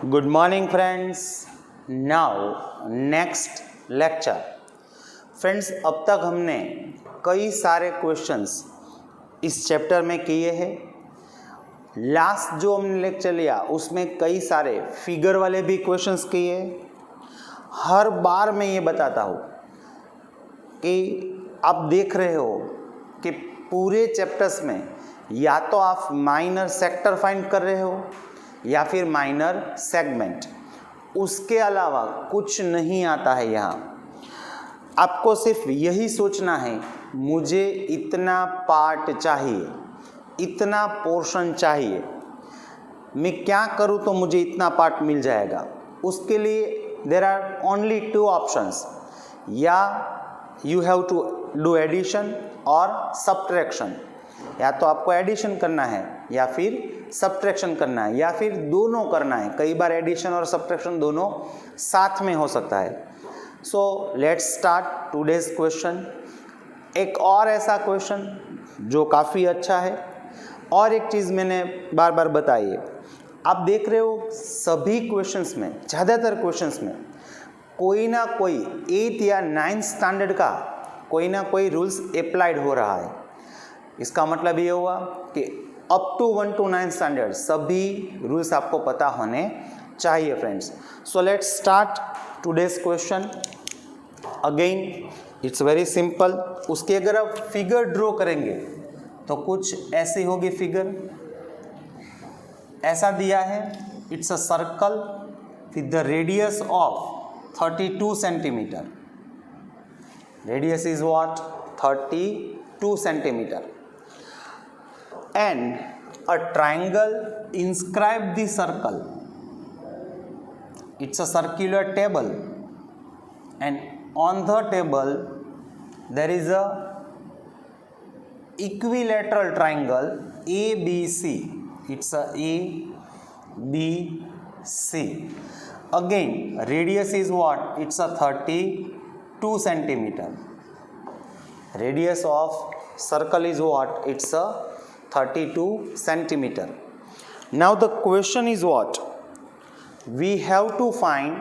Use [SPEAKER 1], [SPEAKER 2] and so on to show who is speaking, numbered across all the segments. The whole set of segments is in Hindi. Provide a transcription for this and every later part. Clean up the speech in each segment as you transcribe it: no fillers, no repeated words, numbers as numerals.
[SPEAKER 1] Good morning friends. Now next lecture. Friends, अब तक हमने कई सारे क्वेश्चंस इस चैप्टर में किए हैं। लास्ट जो हमने लेक्चर लिया उसमें कई सारे फिगर वाले भी क्वेश्चंस किए। हर बार मैं ये बताता हूँ कि आप देख रहे हो कि पूरे चैप्टर्स में या तो आप माइनर सेक्टर फाइंड कर रहे हो या फिर माइनर सेगमेंट, उसके अलावा कुछ नहीं आता है। यहाँ आपको सिर्फ यही सोचना है, मुझे इतना पार्ट चाहिए, इतना पोर्शन चाहिए, मैं क्या करूँ तो मुझे इतना पार्ट मिल जाएगा। उसके लिए there are only two options, या you have to do addition और सब्ट्रैक्शन। या तो आपको एडिशन करना है या फिर सब्ट्रैक्शन करना है या फिर दोनों करना है। कई बार एडिशन और सब्ट्रैक्शन दोनों साथ में हो सकता है। So let's start today's question. एक और ऐसा क्वेश्चन जो काफ़ी अच्छा है। और एक चीज़ मैंने बार बार बताई है, आप देख रहे हो सभी क्वेश्चंस में, ज़्यादातर क्वेश्चंस में कोई ना कोई 8th या 9th स्टैंडर्ड का कोई ना कोई रूल्स अप्लाइड हो रहा है। इसका मतलब ये हुआ कि अप टू 1 to 9 स्टैंडर्ड सभी रूल्स आपको पता होने चाहिए friends. So let's start today's question. Again it's very simple. उसकी अगर आप फिगर ड्रॉ करेंगे तो कुछ ऐसी होगी फिगर। ऐसा दिया है, it's a circle with the radius of 32 centimetre. Radius is what? 32 centimetre. And a triangle inscribe the circle. It's a circular table, and on the table there is a equilateral triangle ABC. It's a ABC. Again, radius is what? It's a 32 centimeter. Radius of circle is what? It's a 32 centimeter. Now the question is what? We have to find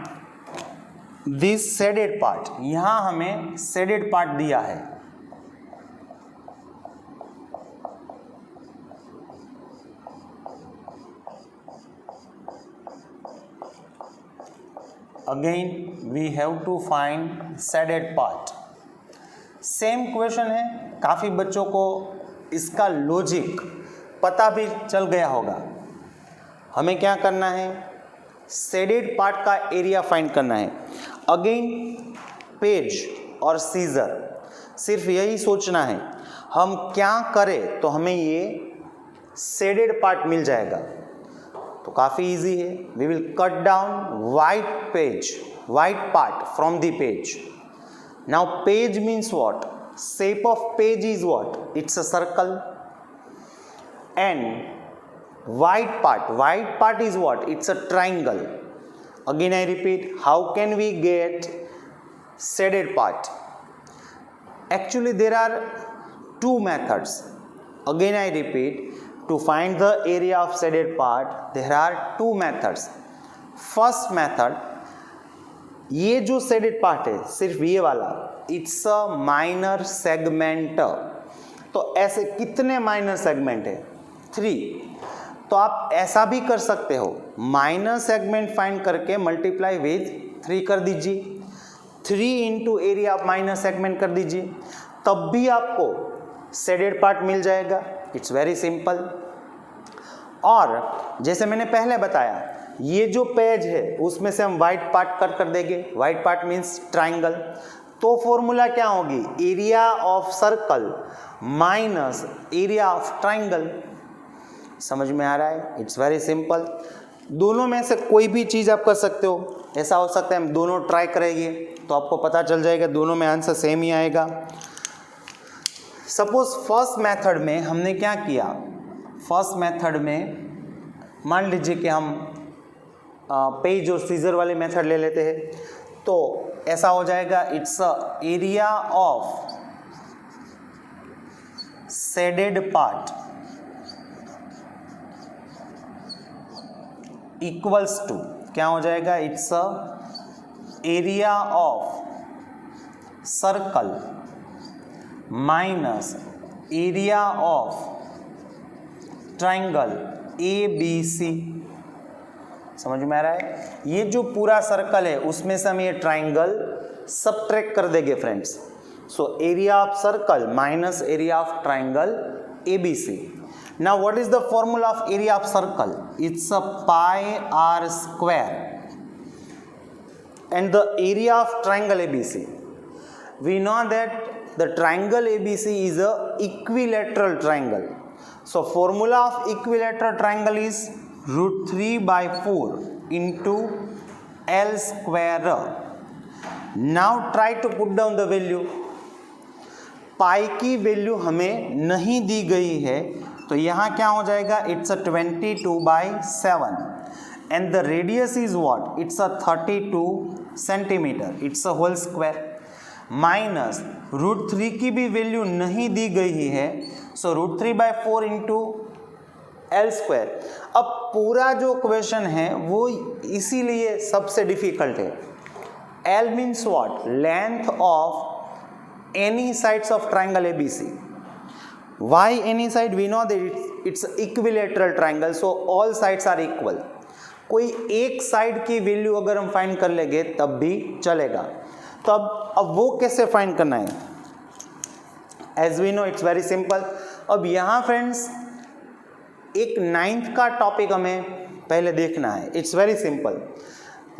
[SPEAKER 1] this shaded part. यहाँ हमें shaded part दिया है। Again we have to find shaded part. Same question है, काफ़ी बच्चों को इसका लॉजिक पता भी चल गया होगा। हमें क्या करना है? शेडेड पार्ट का एरिया फाइंड करना है। अगेन पेज और सीजर, सिर्फ यही सोचना है हम क्या करें तो हमें ये शेडेड पार्ट मिल जाएगा। तो काफ़ी इजी है। We will cut down white page, white part from the page. Now page means what? Shape of page is what? It's a circle. And white part is what? It's a triangle. Again I repeat, how can we get shaded part? Actually there are two methods. Again I repeat, to find the area of shaded part there are two methods. First method, ये जो शेडेड पार्ट है सिर्फ ये वाला, इट्स अ माइनर सेगमेंट। तो ऐसे कितने माइनर सेगमेंट है? 3। तो आप ऐसा भी कर सकते हो, माइनर सेगमेंट फाइंड करके मल्टीप्लाई विथ 3 कर दीजिए। 3 into area of minor segment कर दीजिए, तब भी आपको शेडेड पार्ट मिल जाएगा। It's very simple. और जैसे मैंने पहले बताया, ये जो पेज है उसमें से हम वाइट पार्ट कट कर देंगे। White part means triangle. तो फॉर्मूला क्या होगी? Area of circle minus area of triangle. समझ में आ रहा है? It's very simple. दोनों में से कोई भी चीज़ आप कर सकते हो। ऐसा हो सकता है हम दोनों ट्राई करेंगे तो आपको पता चल जाएगा दोनों में आंसर सेम ही आएगा। सपोज फर्स्ट मेथड में हमने क्या किया? फर्स्ट मेथड में मान लीजिए कि हम पेज और सीजर वाले मेथड ले लेते हैं, तो ऐसा हो जाएगा, it's a area of shaded part equals to, क्या हो जाएगा, it's a area of circle minus area of triangle ABC। समझ में आ रहा है? ये जो पूरा सर्कल है उसमें से हम ये ट्राइंगल सबट्रैक्ट कर देंगे friends. So area of circle minus area of triangle ABC। Now what is the formula of area of circle? It's a pi r square and the area of triangle ABC. We know that the triangle ABC is a equilateral triangle. So formula of equilateral triangle is √3/4 into L square. Now try to put down the value. पाई की वैल्यू हमें नहीं दी गई है तो यहाँ क्या हो जाएगा, it's a 22/7 and the radius is what, it's a 32 centimetre, it's a whole square minus √3 की भी वैल्यू नहीं दी गई है, सो √3/4 इंटू L स्क्वायर। अब पूरा जो क्वेश्चन है वो इसीलिए सबसे डिफिकल्ट है। L means what, length of any sides of triangle ABC. Why any side? We know that it's equilateral triangle, so all sides are equal. कोई एक साइड की वैल्यू अगर हम फाइंड कर लेंगे तब भी चलेगा। तो अब वो कैसे फाइंड करना है? As we know it's very simple. अब यहाँ फ्रेंड्स एक 9th का टॉपिक हमें पहले देखना है। It's very simple.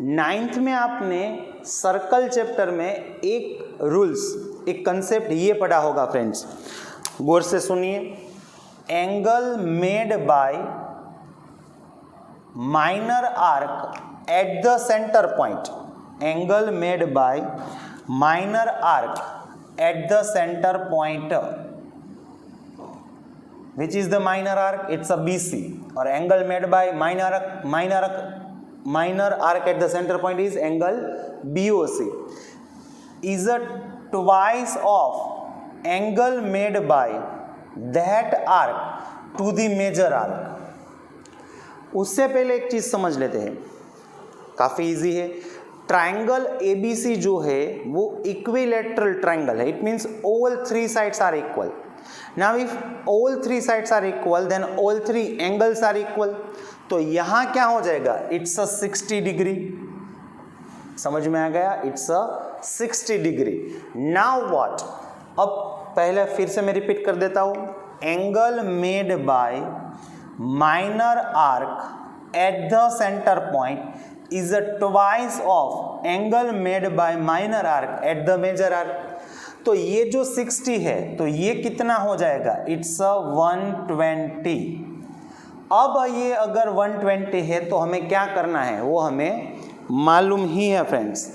[SPEAKER 1] 9th में आपने सर्कल चैप्टर में एक रूल्स, एक कंसेप्ट ये पढ़ा होगा फ्रेंड्स, गौर से सुनिए। Angle made by minor arc at the centre point, angle made by minor arc at the centre point, which is the minor arc, it's a BC, और angle made bye minor arc at the center point is angle BOC, is a twice of angle made by that arc to the major arc। उससे पहले एक चीज समझ लेते हैं, काफी इजी है। ट्राइंगल ABC जो है वो इक्विलेटरल ट्राइंगल है, it means all 3 sides are equal. Now if all 3 sides are equal then all 3 angles are equal. तो यहां क्या हो जाएगा, इट्स अ 60 डिग्री। समझ में आ गया, it's a 60 degree. Now what, अब पहले फिर से मैं रिपीट कर देता हूं। Angle made by minor arc at the centre point is a twice of angle made by minor arc at the major arc. तो ये जो 60 है तो ये कितना हो जाएगा, इट्स अ 120। अब ये अगर 120 है तो हमें क्या करना है वो हमें मालूम ही है फ्रेंड्स।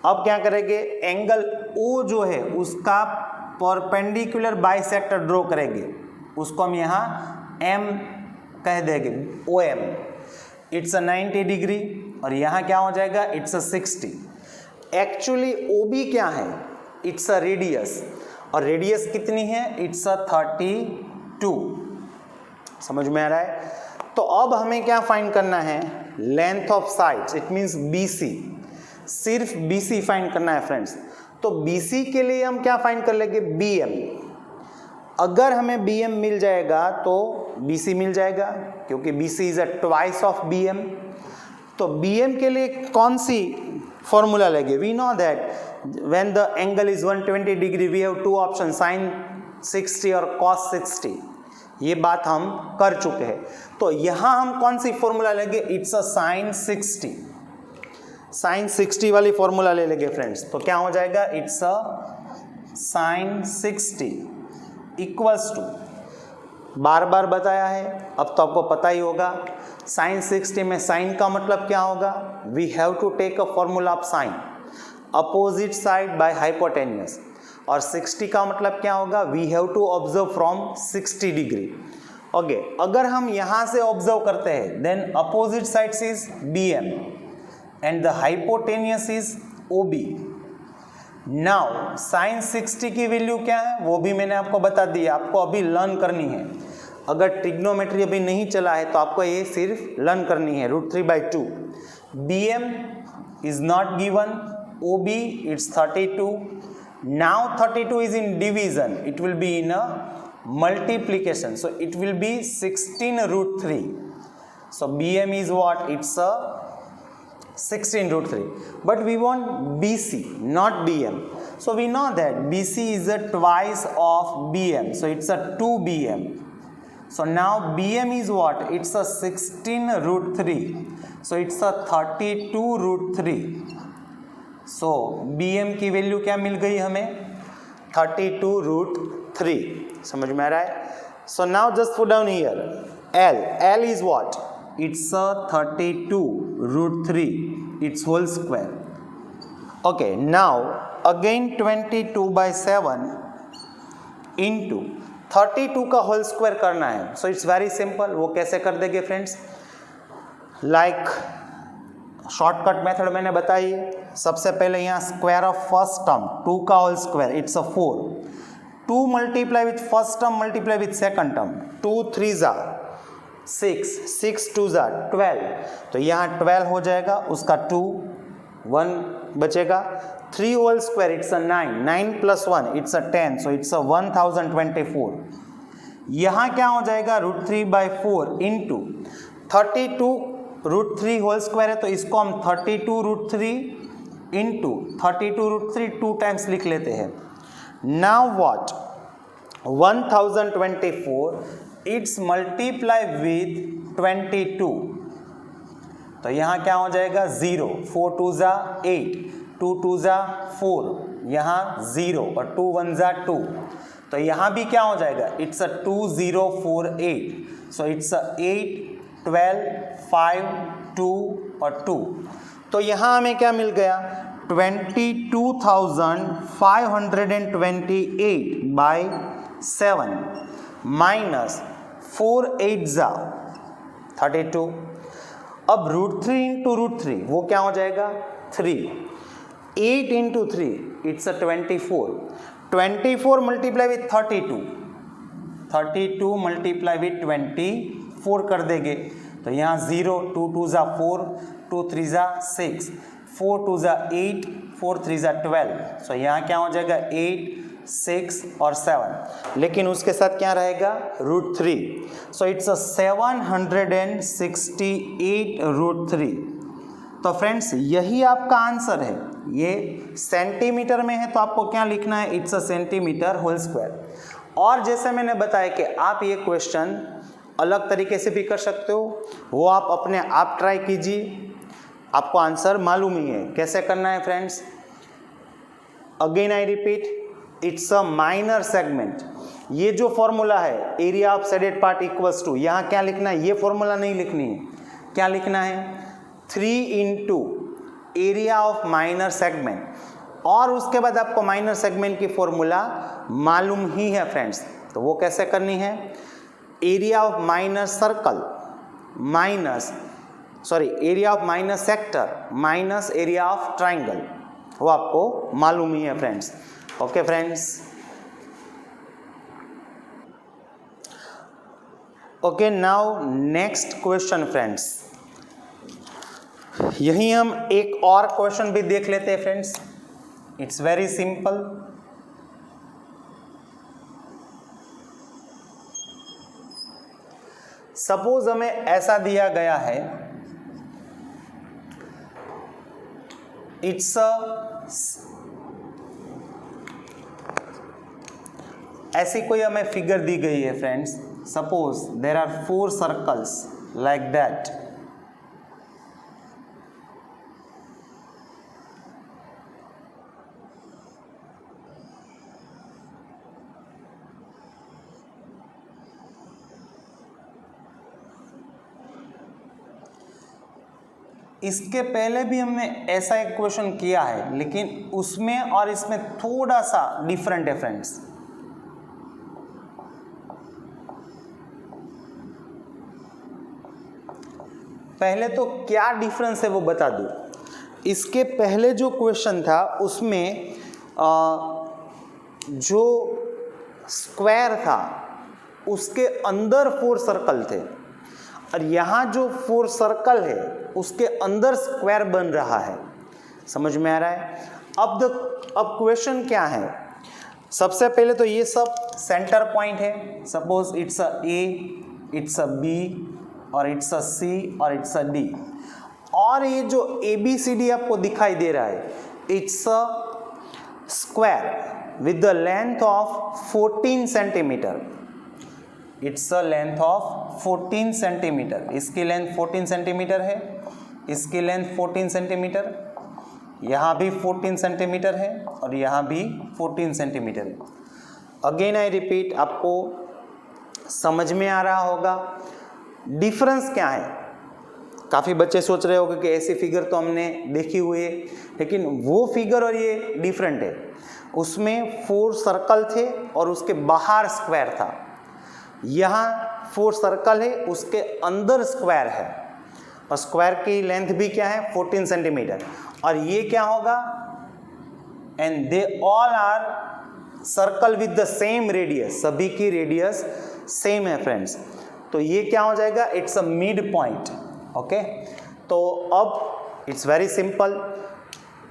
[SPEAKER 1] अब क्या करेंगे, एंगल O जो है उसका परपेंडिकुलर बाइसेक्टर ड्रॉ करेंगे, उसको हम यहाँ M कह देंगे, OM, इट्स अ 90 डिग्री, और यहाँ क्या हो जाएगा, इट्स अ 60। एक्चुअली OB क्या है, इट्स अ रेडियस, और रेडियस कितनी है, इट्स अ 32। समझ में आ रहा है? तो अब हमें क्या फाइंड करना है, length of sides, it means BC, सिर्फ BC फाइंड करना है फ्रेंड्स। तो BC के लिए हम क्या फाइंड कर लेंगे, BM। अगर हमें BM मिल जाएगा तो BC मिल जाएगा, क्योंकि BC is a twice of BM। तो BM के लिए कौन सी फॉर्मूला लेंगे, we know that when the angle is 120 degree we have 2 option, sin 60 और cos 60। ये बात हम कर चुके हैं। तो यहां हम कौन सी फॉर्मूला लेंगे, इट्स अ sin 60, sin 60 वाली फॉर्मूला ले लेंगे फ्रेंड्स। तो क्या हो जाएगा, it's a sin 60 equals to, बार बार बताया है अब तो आपको पता ही होगा, sin 60 में sin का मतलब क्या होगा, we have to take a formula of sin, opposite side by hypotenuse, और 60 का मतलब क्या होगा, we have to observe from 60 degree. Okay, अगर हम यहां से ऑब्जर्व करते हैं then opposite side is BM and the hypotenuse is OB। Now sin 60 की वैल्यू क्या है वो भी मैंने आपको बता दी, आपको अभी लर्न करनी है। अगर ट्रिग्नोमेट्री अभी नहीं चला है तो आपको ये सिर्फ लर्न करनी है। √3/2 BM is not given, OB it's 32. Now 32 is in division, it will be in a multiplication, so it will be 16√3. So BM is what? It's a 16√3. But we want BC, not BM. So we know that BC is a twice of BM, so it's a 2BM. So now BM is what? It's a 16√3. So it's a 32√3. So BM की वैल्यू क्या मिल गई हमें? 32√3. समझ में आ रहा है? So now just put down here L. L is what? It's a 32√3. Its whole square. Okay. Now again 22/7 into 32 का होल स्क्वायर करना है। सो इट्स वेरी सिंपल। वो कैसे कर देंगे फ्रेंड्स? लाइक शॉर्टकट मेथड मैंने बताई। सबसे पहले यहाँ स्क्वायर ऑफ फर्स्ट टर्म 2 का whole square it's a 4, 2 multiply with first term multiply with second term, 2 3 6, 6 2 12, तो यहाँ 12 हो जाएगा, उसका 2 1 बचेगा, 3 whole square it's a 9, 9 + 1 it's a 10, so it's a 1024। यहाँ क्या हो जाएगा? √3/4 इंटू 32 √3 होल स्क्वायर है तो इसको हम 32√3 इंटू 32√3 2 टाइम्स लिख लेते हैं। Now what? 1024 it's multiply with 22, तो यहाँ क्या हो जाएगा? 0, 4 2 8, 2 2 4, यहाँ 0 और 2 1 2, तो यहाँ भी क्या हो जाएगा? इट्स अ 2048, सो इट्स अ 8 12 5 2 और 2, तो यहाँ हमें क्या मिल गया? 22,528/7 माइनस 4 8 32। अब √3 इंटू √3 वो क्या हो जाएगा? 3, 8 into 3 it's a 24, 24 multiply with 32, 32 multiply with 24 कर देंगे, तो यहाँ 0, 2 2 4, 2 3 6, 4 2 8, 4 3 12, सो यहाँ क्या हो जाएगा? 8 6 और 7, लेकिन उसके साथ क्या रहेगा? √3, सो इट्स अ 768√3। तो फ्रेंड्स यही आपका आंसर है। ये सेंटीमीटर में है तो आपको क्या लिखना है? It's a centimetre whole square. और जैसे मैंने बताया कि आप ये क्वेश्चन अलग तरीके से भी कर सकते हो, वो आप अपने आप ट्राई कीजिए, आपको आंसर मालूम ही है कैसे करना है friends. Again I repeat, it's a minor segment. ये जो फॉर्मूला है area of shaded part equals to, यहाँ क्या लिखना है? ये फॉर्मूला नहीं लिखनी है, क्या लिखना है? 3 into area of minor segment, और उसके बाद आपको माइनर सेगमेंट की फॉर्मूला मालूम ही है फ्रेंड्स। तो वो कैसे करनी है? Area of minor circle minus area of minor sector minus area of triangle, वो आपको मालूम ही है friends. Okay friends, okay now next question friends. यहीं हम एक और क्वेश्चन भी देख लेते हैं friends. It's very simple. Suppose हमें ऐसा दिया गया है, इट्स ऐसी कोई हमें फिगर दी गई है friends. Suppose there are 4 circles like that. इसके पहले भी हमने ऐसा एक क्वेश्चन किया है, लेकिन उसमें और इसमें थोड़ा सा डिफरेंट है फ्रेंड्स। पहले तो क्या डिफरेंस है वो बता दूं। इसके पहले जो क्वेश्चन था उसमें जो स्क्वायर था उसके अंदर 4 सर्कल थे, और यहाँ जो 4 सर्कल है उसके अंदर स्क्वायर बन रहा है। समझ में आ रहा है? अब क्वेश्चन क्या है? सबसे पहले तो ये सब सेंटर पॉइंट है। Suppose it's a A, it's a B, और इट्स अ सी, और इट्स अ डी। और ये जो ए बी सी डी आपको दिखाई दे रहा है, it's a square with the length of 14 centimetre. It's a length of 14 centimetre. इसकी लेंथ 14 सेंटीमीटर है, इसकी लेंथ 14 सेंटीमीटर, यहाँ भी 14 सेंटीमीटर है, और यहाँ भी 14 सेंटीमीटर है। अगेन आई रिपीट, आपको समझ में आ रहा होगा डिफरेंस क्या है। काफ़ी बच्चे सोच रहे होंगे कि ऐसी फिगर तो हमने देखी हुई है, लेकिन वो फिगर और ये डिफरेंट है। उसमें 4 सर्कल थे और उसके बाहर स्क्वायर था। यहाँ 4 सर्कल है, उसके अंदर स्क्वायर है, और स्क्वायर की लेंथ भी क्या है? 14 सेंटीमीटर। और ये क्या होगा? And they all are circle with the same radius. सभी की रेडियस सेम है फ्रेंड्स। तो ये क्या हो जाएगा? It's a mid point. Okay, तो अब इट्स वेरी सिंपल।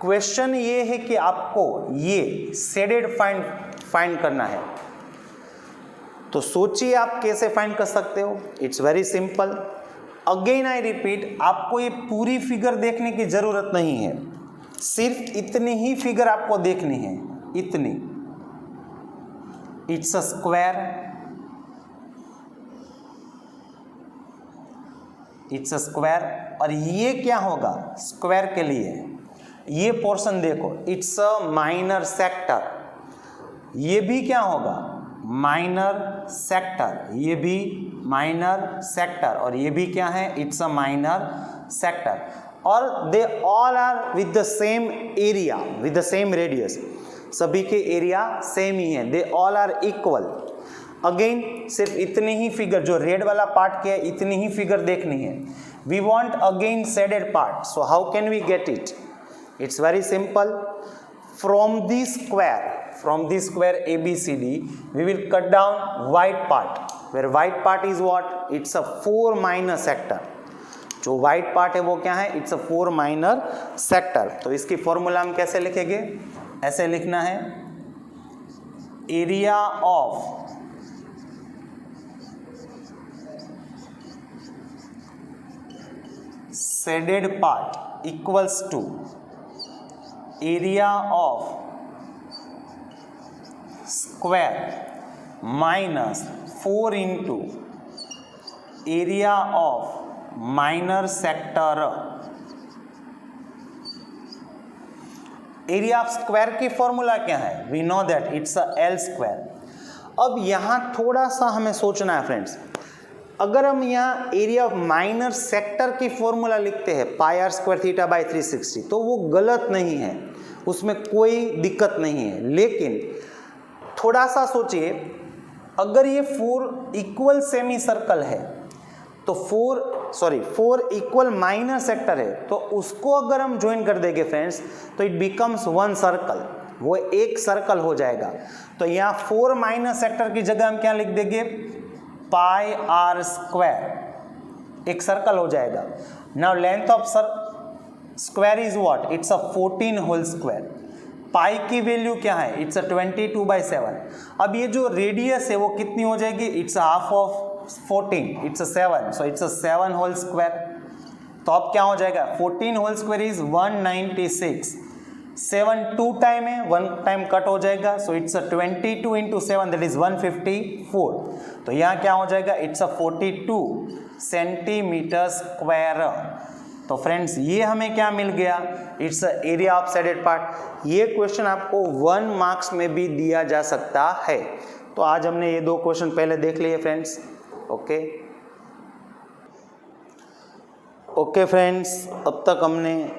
[SPEAKER 1] क्वेश्चन ये है कि आपको ये शेडेड फाइंड करना है। तो सोचिए आप कैसे फाइंड कर सकते हो। It's very simple. Again I repeat, आपको ये पूरी फिगर देखने की जरूरत नहीं है, सिर्फ इतनी ही फिगर आपको देखनी है, इतनी। It's a square, it's a square. और ये क्या होगा स्क्वायर के लिए? ये पोर्शन देखो, इट्स अ माइनर सेक्टर। ये भी क्या होगा? Minor sector. ये भी माइनर सेक्टर, और ये भी क्या है? It's a minor sector. और they all are with the same area, with the same radius. सभी के एरिया सेम ही है, they all are equal. Again सिर्फ इतनी ही फिगर, जो रेड वाला पार्ट क्या है, इतनी ही फिगर देखनी है। We want again shaded part, so how can we get it? It's very simple. From the square ABCD, we will cut down white part, where white part is what? It's a 4 minor sector. जो white part है वो क्या है? It's a 4 minor sector. तो इसकी फॉर्मूला हम कैसे लिखेंगे? ऐसे लिखना है, area of shaded part equals to area of square minus 4 into area of minor sector. Area of square की फॉर्मूला क्या है? We know that it's a L square. अब यहाँ थोड़ा सा हमें सोचना है फ्रेंड्स। अगर हम यहाँ एरिया ऑफ माइनर सेक्टर की फॉर्मूला लिखते हैं पाई r स्क्वायर थीटा बाई 360, तो वो गलत नहीं है, उसमें कोई दिक्कत नहीं है। लेकिन थोड़ा सा सोचिए, अगर ये 4 इक्वल सेमी सर्कल है, तो 4 इक्वल माइनर सेक्टर है, तो उसको अगर हम ज्वाइन कर देंगे फ्रेंड्स, तो इट बिकम्स 1 सर्कल, वो एक सर्कल हो जाएगा। तो यहाँ 4 माइनर सेक्टर की जगह हम क्या लिख देंगे? पाई r स्क्वायर, एक सर्कल हो जाएगा। Now length of square is what? It's a 14 whole square. Pi की वैल्यू क्या है? It's a 22/7। अब ये जो रेडियस है वो कितनी हो जाएगी? It's half of 14, it's a 7, so it's a 7 whole square. तो अब क्या हो जाएगा? 14 होल स्क्वायर इज 196। 7 2 टाइम है, 1 टाइम कट हो जाएगा, so it's a 22 into 7, that is 154। तो यहाँ क्या हो जाएगा? It's a 42 centimetre square. तो फ्रेंड्स ये हमें क्या मिल गया? It's a area of shaded part. ये क्वेश्चन आपको 1 मार्क्स में भी दिया जा सकता है। तो आज हमने ये 2 क्वेश्चन पहले देख लिए फ्रेंड्स। ओके फ्रेंड्स, अब तक हमने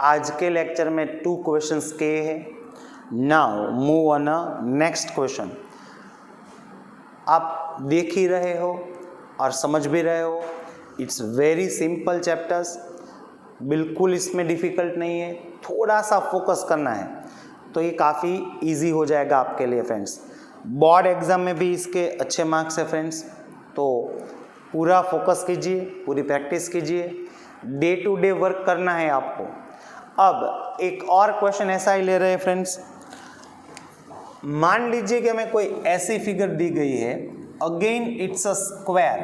[SPEAKER 1] आज के लेक्चर में 2 क्वेश्चंस किए हैं। Now move on a next question. आप देख ही रहे हो और समझ भी रहे हो, इट्स वेरी सिंपल चैप्टर्स, बिल्कुल इसमें डिफ़िकल्ट नहीं है, थोड़ा सा फोकस करना है तो ये काफ़ी इजी हो जाएगा आपके लिए फ्रेंड्स। बोर्ड एग्ज़ाम में भी इसके अच्छे मार्क्स है फ्रेंड्स। तो पूरा फोकस कीजिए, पूरी प्रैक्टिस कीजिए, डे टू डे वर्क करना है आपको। अब एक और क्वेश्चन ऐसा ही ले रहे हैं फ्रेंड्स। मान लीजिए कि हमें कोई ऐसी फिगर दी गई है, again it's a square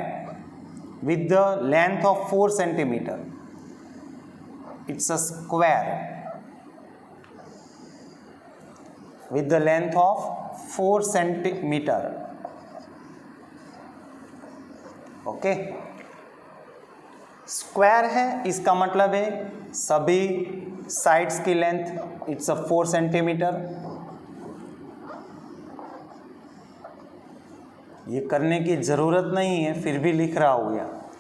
[SPEAKER 1] with the length of 4 centimetre. It's a square with the length of 4 centimetre. Okay, square है, इसका मतलब है सभी साइड्स की लेंथ इट्स अ 4 सेंटीमीटर। ये करने की जरूरत नहीं है, फिर भी लिख रहा हूं यहाँ।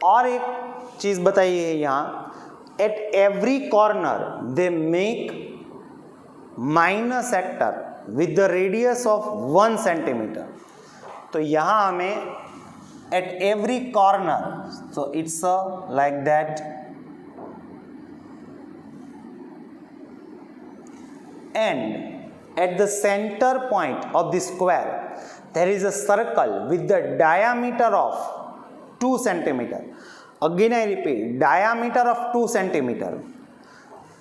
[SPEAKER 1] और एक चीज बताइए, यहाँ at every corner they make minus sector with the radius of 1 centimetre. तो यहाँ हमें at every corner, so it's like that, and at the center point of the square there is a circle with the diameter of 2 centimeter. Again I repeat, diameter of 2 centimeter.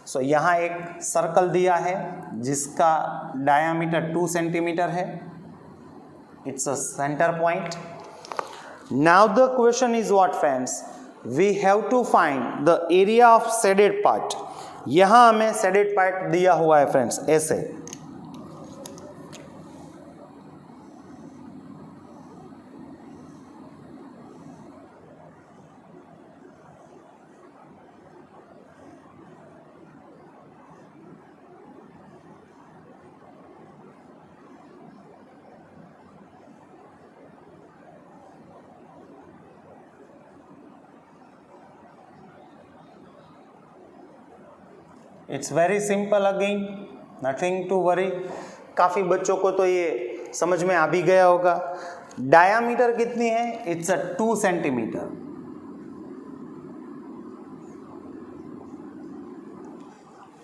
[SPEAKER 1] So यहाँ एक सर्कल दिया है जिसका डायामीटर 2 सेंटीमीटर है। It's a centre point. Now the question is what friends, we have to find the area of shaded part. यहाँ हमें शेडेड पार्ट दिया हुआ है फ्रेंड्स, ऐसे। It's very simple, again nothing to worry. काफ़ी बच्चों को तो ये समझ में आ भी गया होगा। डायामीटर कितनी है? It's a 2 centimetre.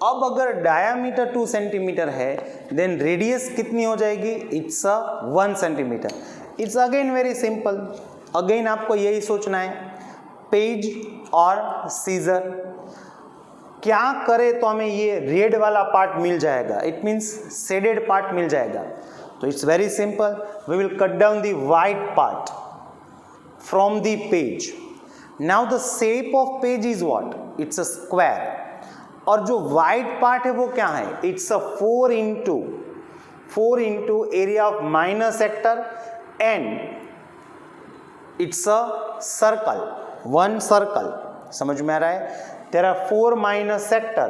[SPEAKER 1] अब अगर डायामीटर 2 सेंटीमीटर है देन रेडियस कितनी हो जाएगी? It's a 1 centimetre. It's again very simple. Again आपको यही सोचना है, पेज और सीजर क्या करे तो हमें ये रेड वाला पार्ट मिल जाएगा, इट मीन्स शेडेड पार्ट मिल जाएगा। तो it's very simple, we will cut down the white part from the page. Now the shape of page is what? It's a square. और जो वाइट पार्ट है वो क्या है? It's a 4 into area of minor sector and it's a circle, 1 circle. समझ में आ रहा है? There are 4 minor sector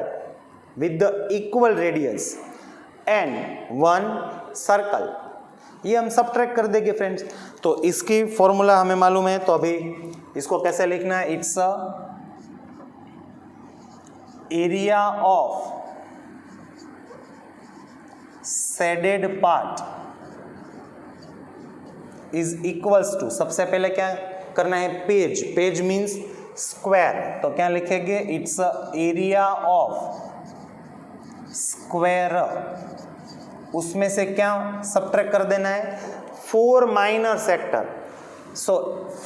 [SPEAKER 1] with the equal radius and 1 circle. ये हम सबट्रैक्ट कर देंगे फ्रेंड्स। तो इसकी फॉर्मूला हमें मालूम है, तो अभी इसको कैसे लिखना है? It's a area of shaded part is equals to, सबसे पहले क्या करना है? पेज। पेज मीन्स स्क्वायर, तो क्या लिखेंगे? It's area of square. उसमें से क्या सबट्रैक्ट कर देना है? 4 minor sector. So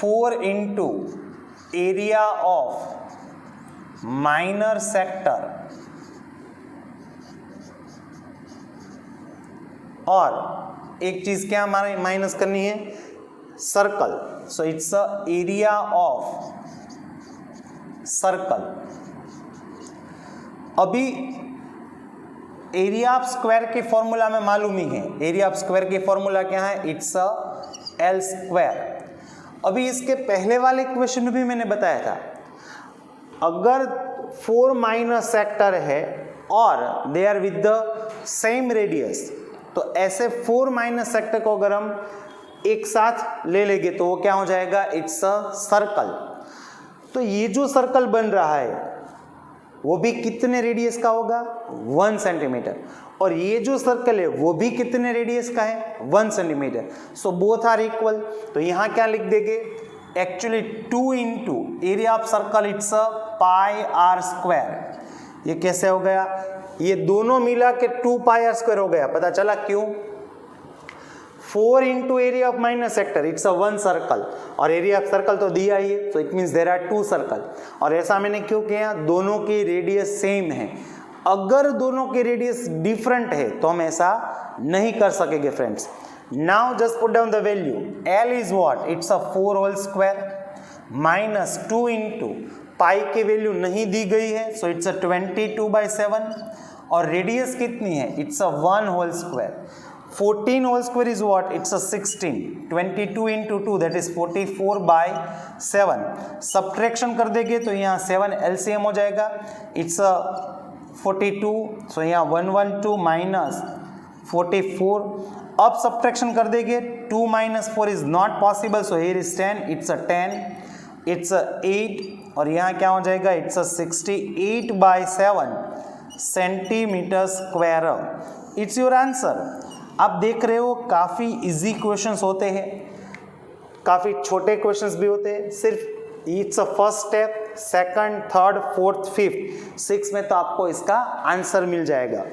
[SPEAKER 1] 4 into area of minor sector और एक चीज क्या हमारे माइनस करनी है? Circle. So it's area of circle. अभी एरिया ऑफ स्क्वायर के फॉर्मूला में मालूम ही है, एरिया ऑफ स्क्वायर की फॉर्मूला क्या है? It's L square. अभी इसके पहले वाले क्वेश्चन में भी मैंने बताया था, अगर 4 माइनर सेक्टर है और they are with the same radius, तो ऐसे 4 माइनर सेक्टर को अगर हम एक साथ ले लेंगे तो वो क्या हो जाएगा? It's a circle. तो ये जो सर्कल बन रहा है वो भी कितने रेडियस का होगा? 1 सेंटीमीटर। और ये जो सर्कल है वो भी कितने रेडियस का है? 1 centimetre. So both are equal. तो यहाँ क्या लिख देंगे? Actually 2 into area of circle it's pi r square. ये कैसे हो गया? ये दोनों मिला के 2 पाई आर स्क्वायर हो गया। पता चला क्यों? 4 into area of minus sector, it's a 1 circle, और एरिया ऑफ सर्कल तो दिया ही है, तो it means there are 2 circle. और ऐसा मैंने क्यों किया, दोनों की रेडियस सेम है। अगर दोनों की रेडियस डिफरेंट है तो हम ऐसा नहीं कर सकेंगे friends. Now just put down the value, L is what, it's a 4 whole square minus 2 into pi की वैल्यू नहीं दी गई है, सो इट्स अ 22/7, और रेडियस कितनी है, it's a 1 whole square. 14 whole square is what, it's a 16, 22 into 2 that is 44/7। Subtraction कर देंगे तो यहाँ 7 LCM हो जाएगा, इट्स अ 42, सो यहाँ 112 माइनस 44। अब सब्ट्रैक्शन कर देंगे, 2 minus 4 is not possible, so here is 10, it's a 10, it's a 8, और यहाँ क्या हो जाएगा, it's a 68/7 centimetre square. It's your answer. आप देख रहे हो काफ़ी इजी क्वेश्चंस होते हैं, काफ़ी छोटे क्वेश्चंस भी होते हैं। सिर्फ it's a first step, second, third, fourth, fifth, 6 में तो आपको इसका आंसर मिल जाएगा।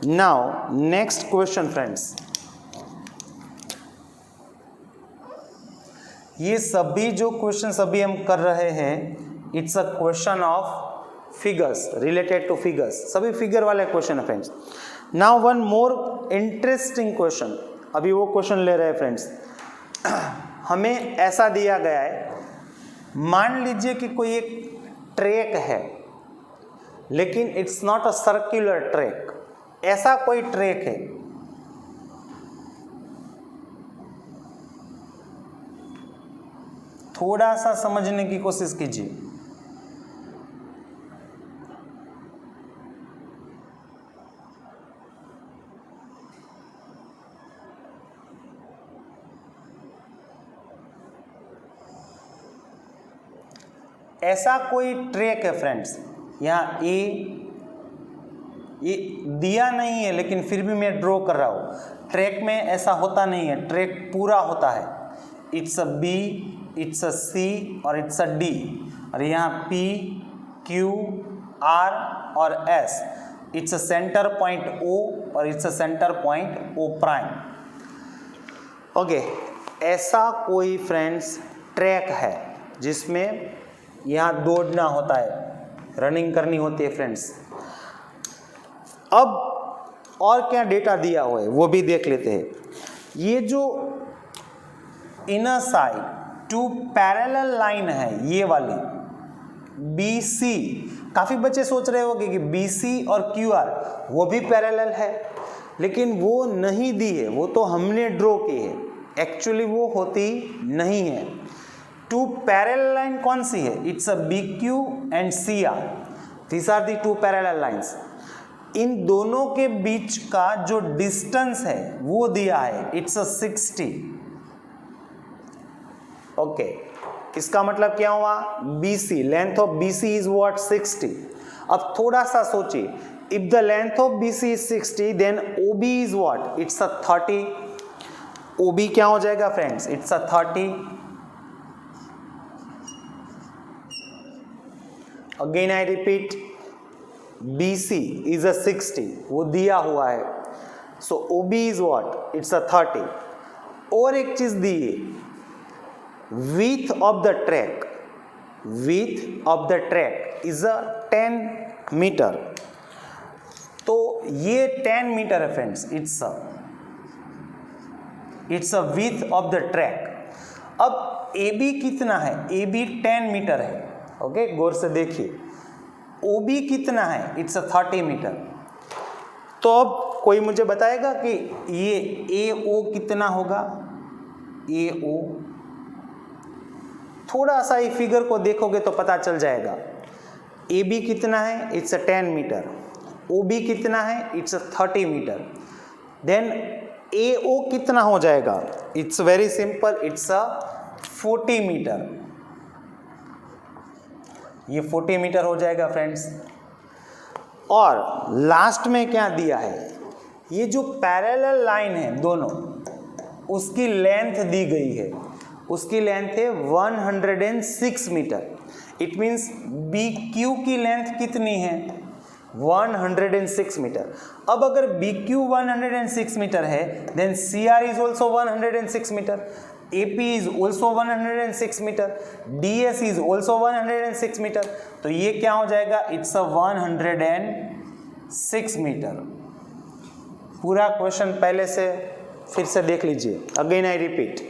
[SPEAKER 1] नाउ नेक्स्ट क्वेश्चन फ्रेंड्स, ये सभी जो क्वेश्चंस अभी हम कर रहे हैं, it's a question of figures, related two figures, सभी फिगर वाले क्वेश्चन है friends. Now one more interesting question, अभी वो क्वेश्चन ले रहे हैं फ्रेंड्स। हमें ऐसा दिया गया है, मान लीजिए कि कोई एक ट्रैक है, लेकिन it's not a circular track, ऐसा कोई ट्रैक है, थोड़ा सा समझने की कोशिश कीजिए। ऐसा कोई ट्रैक है फ्रेंड्स, यहाँ ये दिया नहीं है, लेकिन फिर भी मैं ड्रॉ कर रहा हूँ। ट्रैक में ऐसा होता नहीं है, ट्रैक पूरा होता है। It's a B, it's a C और इट्स अ D, और यहाँ P, Q, R और S। It's a centre point O और it's a centre point O prime. Okay, ऐसा कोई फ्रेंड्स ट्रैक है जिसमें यहाँ दौड़ना होता है, रनिंग करनी होती है फ्रेंड्स। अब और क्या डेटा दिया हुआ है वो भी देख लेते हैं। ये जो इनर साइड 2 पैरेलल लाइन है, ये वाली BC, काफ़ी बच्चे सोच रहे होंगे कि BC और QR वो भी पैरेलल है, लेकिन वो नहीं दी है, वो तो हमने ड्रॉ की है, एक्चुअली वो होती नहीं है। 2 पैरेलल लाइन कौन सी है, it's a BQ and CR, these are the 2 parallel lines. इन दोनों के बीच का जो डिस्टेंस है वो दिया है, इट्स अ 60। ओके, इसका मतलब क्या हुआ, BC, length of BC is what, 60। अब थोड़ा सा सोचिए, if the length of BC is 60 then OB is what, it's a 30। OB क्या हो जाएगा friends, it's a 30। Again I repeat, BC is a 60, वो दिया हुआ है, so OB is what, it's a 30। और एक चीज दी है, width of the track, width of the track is a 10 metre, तो ये 10 मीटर है friends, it's a width of the track। अब AB कितना है, AB 10 मीटर है, ओके, गौर से देखिए। OB कितना है, इट्स अ 30 मीटर। तो अब कोई मुझे बताएगा कि ये AO कितना होगा, AO, थोड़ा सा ये फिगर को देखोगे तो पता चल जाएगा। AB कितना है, इट्स अ 10 मीटर, OB कितना है, it's a 30 metre, then AO कितना हो जाएगा, it's very simple, it's a 40 metre, ये 40 मीटर हो जाएगा फ्रेंड्स। और लास्ट में क्या दिया है, ये जो पैरेलल लाइन है दोनों, उसकी लेंथ दी गई है, उसकी लेंथ है 106 मीटर। इट मीन्स BQ की लेंथ कितनी है, 106 मीटर। अब अगर BQ 106 मीटर है then CR is also 106 metre, AP is also 106 metre, DS is also 106 metre. तो ये क्या हो जाएगा, इट्स अ 106 मीटर। पूरा क्वेश्चन पहले से फिर से देख लीजिए, अगेन आई रिपीट।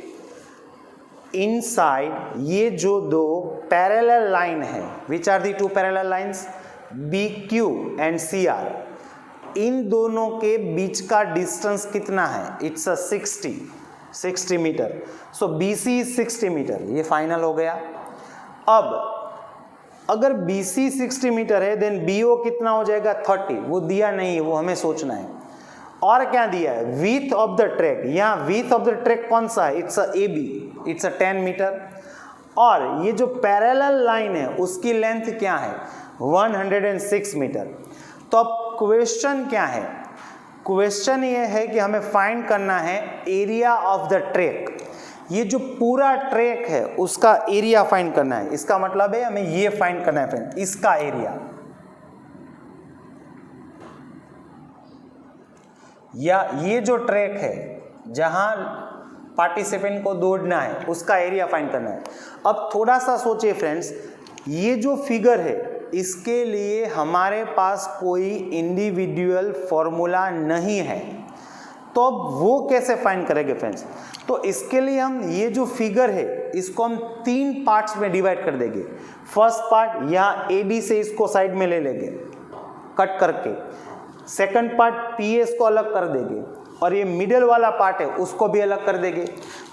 [SPEAKER 1] इनसाइड ये जो दो पैरेलल लाइन है, which are the two parallel lines, BQ and CR, इन दोनों के बीच का डिस्टेंस कितना है, it's a 60 metre. So BC is 60 metre, ये फाइनल हो गया। अब अगर BC 60 मीटर है देन BO कितना हो जाएगा, 30। वो दिया नहीं है, वो हमें सोचना है। और क्या दिया है, विड्थ ऑफ द ट्रैक, यहाँ विड्थ ऑफ द ट्रैक कौन सा है, it's a AB, it's a 10 metre. और ये जो पैरेलल लाइन है उसकी लेंथ क्या है, 106 मीटर। तो अब क्वेश्चन क्या है, क्वेश्चन ये है कि हमें फाइंड करना है एरिया ऑफ द ट्रैक। ये जो पूरा ट्रैक है उसका एरिया फाइंड करना है। इसका मतलब है हमें ये फाइंड करना है फ्रेंड, इसका एरिया, या ये जो ट्रैक है जहां पार्टिसिपेंट को दौड़ना है उसका एरिया फाइंड करना है। अब थोड़ा सा सोचिए फ्रेंड्स, ये जो फिगर है इसके लिए हमारे पास कोई इंडिविजुअल फॉर्मूला नहीं है, तो अब वो कैसे फाइंड करेंगे फ्रेंड्स। तो इसके लिए हम ये जो फिगर है इसको हम 3 पार्ट्स में डिवाइड कर देंगे। फर्स्ट पार्ट यहाँ AD से इसको साइड में ले लेंगे कट करके, सेकंड पार्ट PS को अलग कर देंगे, और ये मिडिल वाला पार्ट है उसको भी अलग कर देंगे।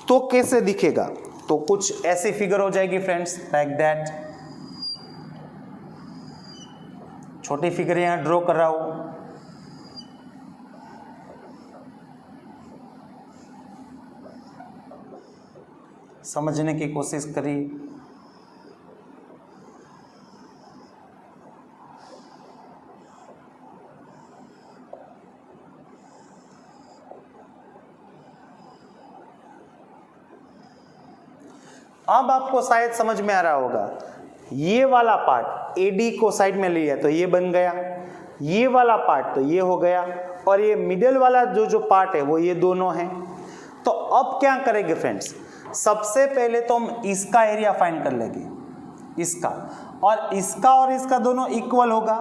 [SPEAKER 1] तो कैसे दिखेगा, तो कुछ ऐसी फिगर हो जाएगी फ्रेंड्स, लाइक दैट। छोटी फिगर यहां ड्रॉ कर रहा हूं। समझने की कोशिश करिए। अब आपको शायद समझ में आ रहा होगा, ये वाला पार्ट AD को साइड में लिया तो ये बन गया, ये वाला पार्ट तो ये हो गया, और ये मिडिल वाला जो पार्ट है वो ये दोनों हैं। तो अब क्या करेंगे फ्रेंड्स, सबसे पहले तो हम इसका एरिया फाइंड कर लेंगे, इसका और इसका दोनों इक्वल होगा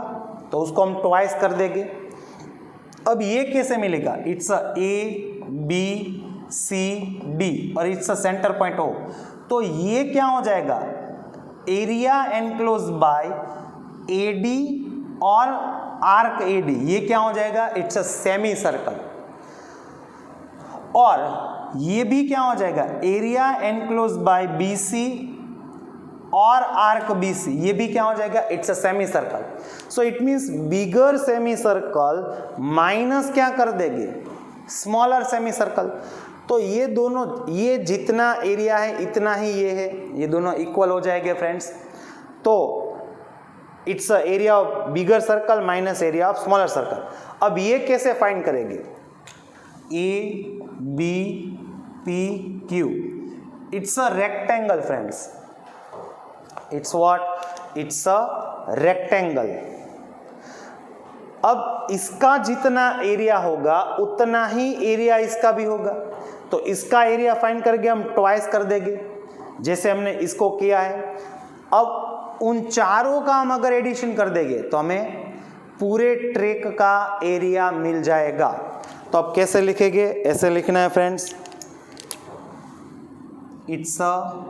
[SPEAKER 1] तो उसको हम ट्वाइस कर देंगे। अब ये कैसे मिलेगा, इट्स अ ABCD और it's a centre point O। तो ये क्या हो जाएगा, एरिया एनक्लोज बाय AD और आर्क AD, ये क्या हो जाएगा, इट्स अ सेमी सर्कल। और ये भी क्या हो जाएगा, एरिया एनक्लोज बाय BC और आर्क BC, ये भी क्या हो जाएगा, it's a semi circle. So it means bigger semicircle minus क्या कर देंगे, स्मॉलर सेमी सर्कल। तो ये दोनों, ये जितना एरिया है इतना ही ये है, ये दोनों इक्वल हो जाएंगे फ्रेंड्स। तो it's a area of bigger circle minus area of smaller circle. अब ये कैसे फाइंड करेंगे, ABPQ, it's a rectangle friends, it's what, it's a rectangle. अब इसका जितना एरिया होगा उतना ही एरिया इसका भी होगा, तो इसका एरिया फाइंड करके हम ट्वाइस कर देंगे जैसे हमने इसको किया है। अब उन चारों का हम अगर एडिशन कर देंगे तो हमें पूरे ट्रैक का एरिया मिल जाएगा। तो अब कैसे लिखेंगे, ऐसे लिखना है friends, it's a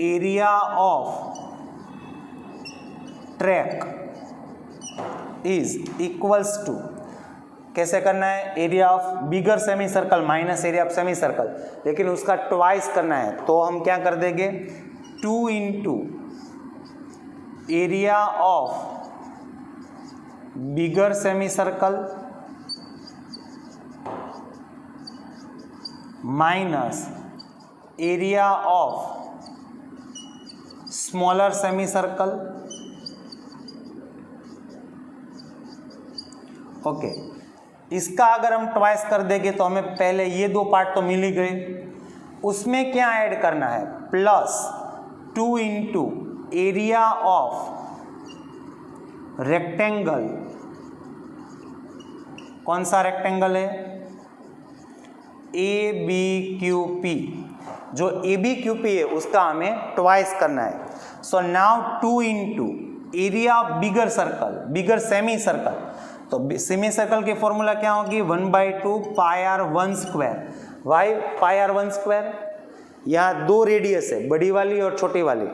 [SPEAKER 1] area of track is equals to, कैसे करना है, area of bigger semicircle minus area of semicircle, लेकिन उसका ट्वाइस करना है। तो हम क्या कर देंगे, 2 into area of bigger semicircle minus area of smaller semi circle. Okay, इसका अगर हम ट्वाइस कर देंगे तो हमें पहले ये दो पार्ट तो मिल ही गए, उसमें क्या ऐड करना है, plus 2 into area of rectangle, कौन सा रेक्टेंगल है? ABQP। जो ABQP है उसका हमें ट्वाइस करना है। So now 2 into area of bigger circle, bigger semi circle. तो सेमी सर्कल की फॉर्मूला क्या होगी? 1/2 πr1 square. Y πr1 square? यहाँ दो रेडियस है, बड़ी वाली और छोटी वाली,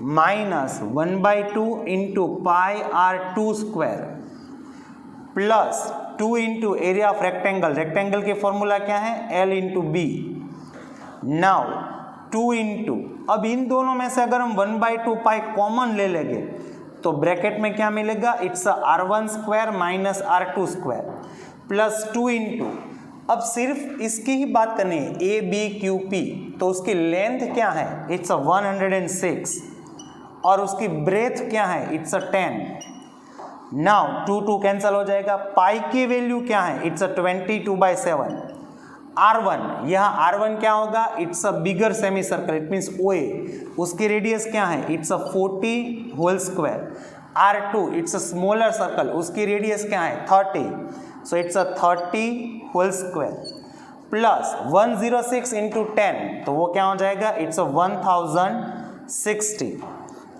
[SPEAKER 1] minus 1/2 into πr2 square plus 2 into area of rectangle. Rectangle की फॉर्मूला क्या है? L into B. Now 2 into, अब इन दोनों में से अगर हम 1/2 पाई कॉमन ले लेंगे तो ब्रैकेट में क्या मिलेगा? It's r1 square minus r2 square plus 2 into, अब सिर्फ इसकी ही बात करनी है, ABQP, तो उसकी लेंथ क्या है? इट्स 106 और उसकी ब्रेथ क्या है? इट्स 10। नाउ 2 कैंसल हो जाएगा। पाई की वैल्यू क्या है? इट्स 22/7। R1, यहाँ R1 क्या होगा? It's a bigger semicircle, it means OA, उसकी रेडियस क्या है? It's 40 whole square. R2 it's a smaller circle, उसकी रेडियस क्या है? 30, so it's 30 whole square plus 106 into 10, तो वो क्या हो जाएगा? इट्स 1060।